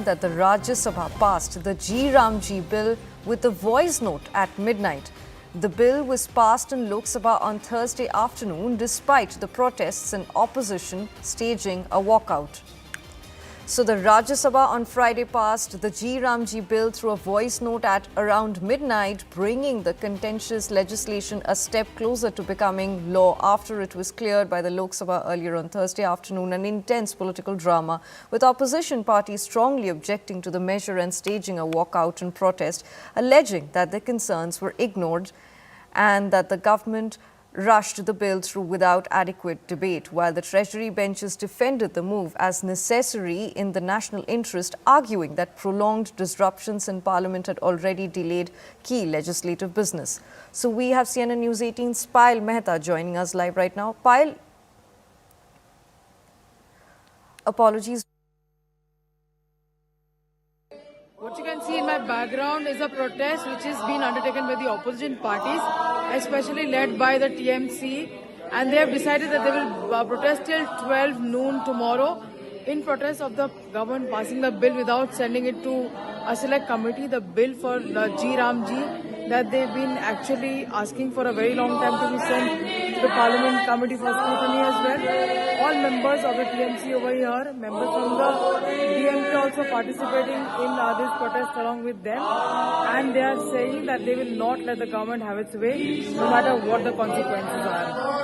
that the Rajya Sabha passed the G bill with a voice note at midnight. The bill was passed in Lok Sabha on Thursday afternoon despite the protests and opposition staging a walkout. So the Rajya Sabha on Friday passed the G bill through a voice note at around midnight, bringing the contentious legislation a step closer to becoming law after it was cleared by the Lok Sabha earlier on Thursday afternoon. An intense political drama with opposition parties strongly objecting to the measure and staging a walkout in protest, alleging that their concerns were ignored and that the government rushed the bill through without adequate debate, while the Treasury benches defended the move as necessary in the national interest, arguing that prolonged disruptions in Parliament had already delayed key legislative business. So we have CNN News 18's Payal Mehta joining us live right now. Payal, apologies. What you can see in my background is a protest which is being undertaken by the opposition parties, especially led by the TMC, and they have decided that they will protest till 12 noon tomorrow in protest of the government passing the bill without sending it to a select committee, the bill for the G that they've been actually asking for a very long time to be sent to the Parliament Committee for scrutiny as well. All members of the TMC over here, members from the DMK also participating in this protest along with them, and they are saying that they will not let the government have its way no matter what the consequences are.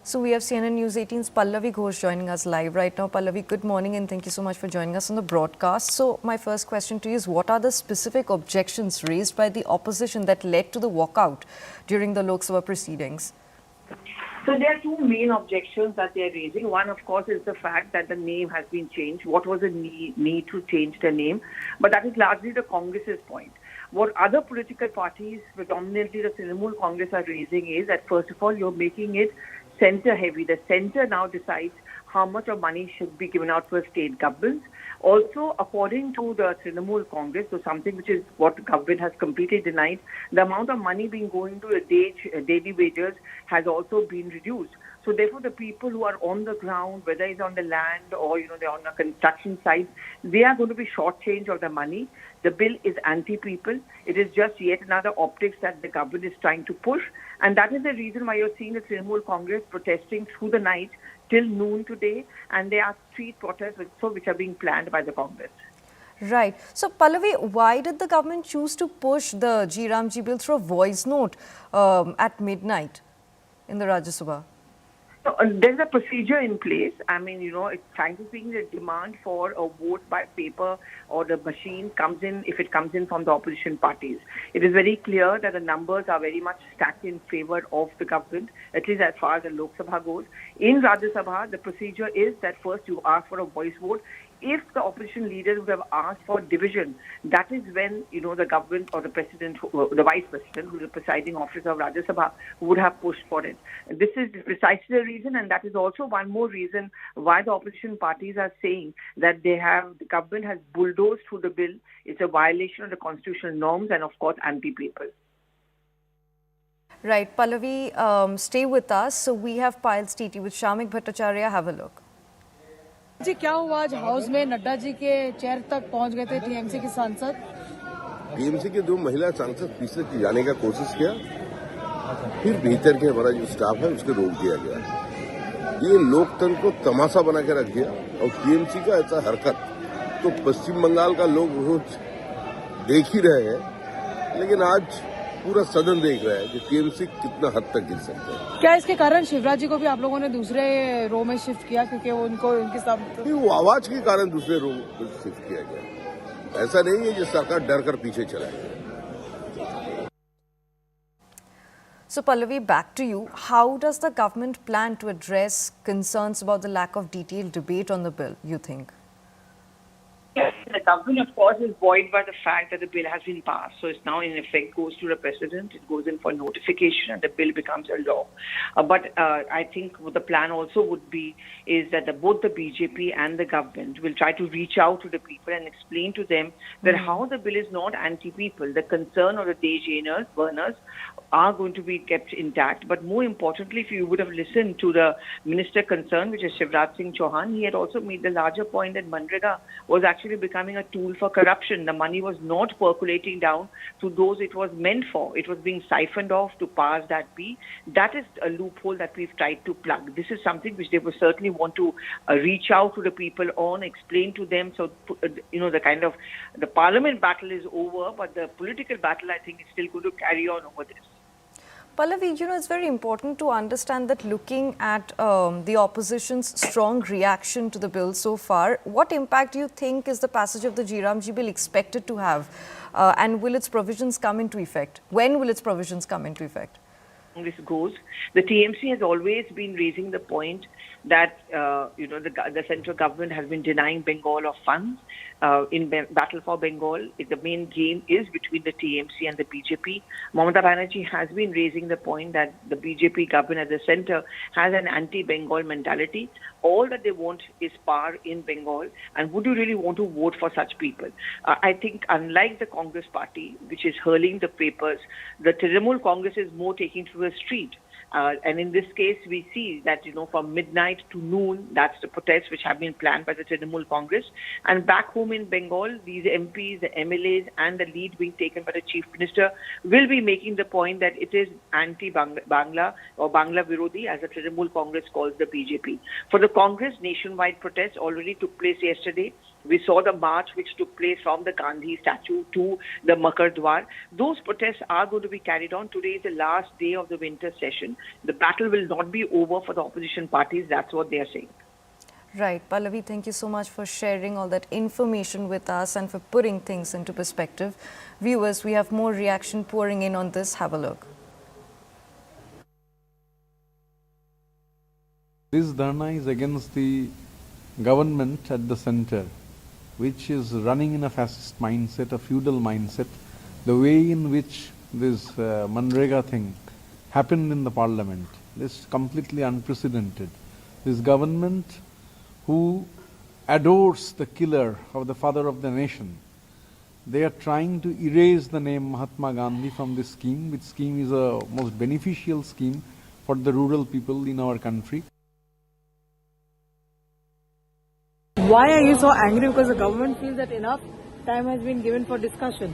So we have CNN News 18's Pallavi Ghosh joining us live right now. Pallavi, good morning and thank you so much for joining us on the broadcast. So my first question to you is, what are the specific objections raised by the opposition that led to the walkout during the Lok Sabha proceedings? So there are two main objections that they are raising. One, of course, is the fact that the name has been changed. What was the need to change the name? But that is largely the Congress's point. What other political parties, predominantly the Trinamool Congress, are raising is that, first of all, you're making it center heavy. The center now decides how much of money should be given out for state governments. Also, according to the Trinamool Congress, so something which is what the government has completely denied, the amount of money being going to the daily wages has also been reduced. So therefore, the people who are on the ground, whether it's on the land or, they're on a construction site, they are going to be shortchanged of the money. The bill is anti-people. It is just yet another optics that the government is trying to push. And that is the reason why you're seeing the Trinamool Congress protesting through the night till noon today. And there are street protests which are being planned by the Congress. Right. So, Pallavi, why did the government choose to push the G bill through a voice note at midnight in the Rajya Sabha? So, there's a procedure in place. I mean, it's frankly speaking, the demand for a vote by paper or the machine comes in if it comes in from the opposition parties. It is very clear that the numbers are very much stacked in favor of the government, at least as far as the Lok Sabha goes. In Rajya Sabha, the procedure is that first you ask for a voice vote. If the opposition leaders would have asked for division, that is when, the government or the president, the vice president, who is the presiding officer of Rajya Sabha, would have pushed for it. This is precisely the reason, and that is also one more reason why the opposition parties are saying that the government has bulldozed through the bill. It's a violation of the constitutional norms and, of course, anti-people. Right. Pallavi, stay with us. So we have Payal's TT with Shamik Bhattacharya. Have a look. जी क्या हुआ आज house में नड्डा जी के chair तक पहुंच गए थे TMC के सांसद? टीएमसी के दो महिला सांसद पीछे जाने का कोशिश किया, फिर भीतर के हमारा जो स्टाफ है उसको रोक दिया गया। ये लोकतंत्र को तमाशा बना के रख दिया और टीएमसी का ऐसा हरकत तो पश्चिम बंगाल का लोग रोज देख ही रहे हैं, लेकिन आज पूरा सदन देख रहा है कि टीएमसी कितना हद तक गिर सकता है। क्या इसके कारण शिवराज जी को भी आप लोगों ने दूसरे रो में शिफ्ट किया क्योंकि उनके साथ वो आवाज के कारण दूसरे रो में शिफ्ट किया गया? ऐसा नहीं है कि सरकार डर कर पीछे चला गया। So Pallavi, back to you. How does the government plan to address concerns about the lack of detailed debate on the bill, you think? Yes, the government, of course, is buoyed by the fact that the bill has been passed. So it's now in effect goes to the president. It goes in for notification and the bill becomes a law. But I think what the plan also would be is that both the BJP and the government will try to reach out to the people and explain to them that how the bill is not anti-people. The concern of the day earners are going to be kept intact. But more importantly, if you would have listened to the minister concerned, which is Shivraj Singh Chauhan, he had also made the larger point that MGNREGA was actually becoming a tool for corruption. The money was not percolating down to those it was meant for. It was being siphoned off to pass that bill. That is a loophole that we've tried to plug. This is something which they will certainly want to reach out to the people on, explain to them. So, the parliament battle is over, but the political battle, I think, is still going to carry on over this. Pallavi, it's very important to understand that looking at the opposition's strong reaction to the bill so far, what impact do you think is the passage of the G bill expected to have? And will its provisions come into effect? When will its provisions come into effect? This goes. The TMC has always been raising the point that the central government has been denying Bengal of funds in battle for Bengal. The main game is between the TMC and the BJP. Mamata Banerjee has been raising the point that the BJP government at the center has an anti-Bengal mentality. All that they want is power in Bengal, and would you really want to vote for such people? I think unlike the Congress party, which is hurling the papers, the Trinamool Congress is more taking to the street. And in this case, we see that, from midnight to noon, that's the protests which have been planned by the Trinamool Congress. And back home in Bengal, these MPs, the MLAs, and the lead being taken by the Chief Minister will be making the point that it is anti-Bangla or Bangla Virodi, as the Trinamool Congress calls the BJP. For the Congress, nationwide protests already took place yesterday. We saw the march which took place from the Gandhi statue to the Makar Dwar. Those protests are going to be carried on. Today is the last day of the winter session. The battle will not be over for the opposition parties. That's what they are saying. Right. Pallavi, thank you so much for sharing all that information with us and for putting things into perspective. Viewers, we have more reaction pouring in on this. Have a look. This dharna is against the government at the center, which is running in a fascist mindset, a feudal mindset. The way in which this MGNREGA thing happened in the parliament is completely unprecedented. This government, who adores the killer of the father of the nation, they are trying to erase the name Mahatma Gandhi from this scheme, which scheme is a most beneficial scheme for the rural people in our country. Why are you so angry? Because the government feels that enough time has been given for discussion.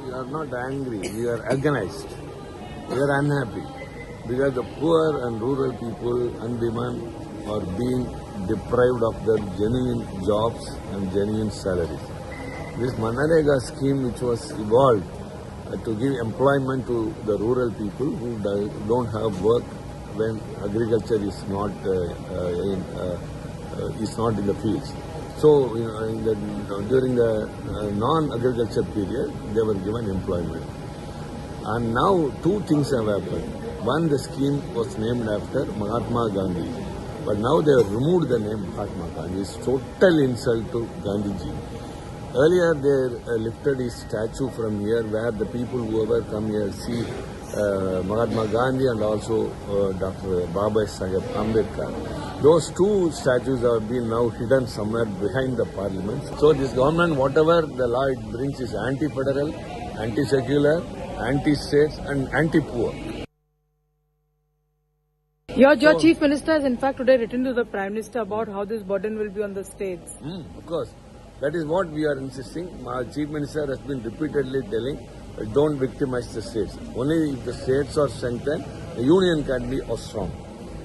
We are not angry, we are agonized. We are unhappy because the poor and rural people undermine are being deprived of their genuine jobs and genuine salaries. This MGNREGA scheme, which was evolved to give employment to the rural people who don't have work when agriculture is not in the fields. So, during the non-agriculture period, they were given employment. And now two things have happened. One, the scheme was named after Mahatma Gandhi. But now they have removed the name Mahatma Gandhi. It's total insult to Gandhiji. Earlier, they lifted his statue from here, where the people, whoever come here, see Mahatma Gandhi and also Dr. Baba Saheb Ambedkar. Those two statues have been now hidden somewhere behind the parliament. So this government, whatever the law it brings, is anti-federal, anti-secular, anti-states and anti-poor. Your Chief Minister has in fact today written to the Prime Minister about how this burden will be on the states. Of course. That is what we are insisting. Our Chief Minister has been repeatedly telling, don't victimize the states. Only if the states are strengthened, the union can be strong.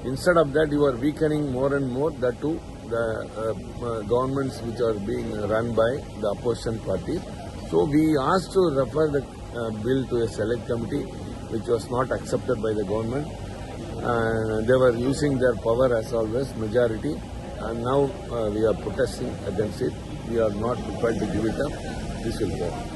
Instead of that, you are weakening more and more that too the governments which are being run by the opposition parties. So we asked to refer the bill to a select committee, which was not accepted by the government. And they were using their power as always, majority. And now we are protesting against it. We are not prepared to give it up. This will go.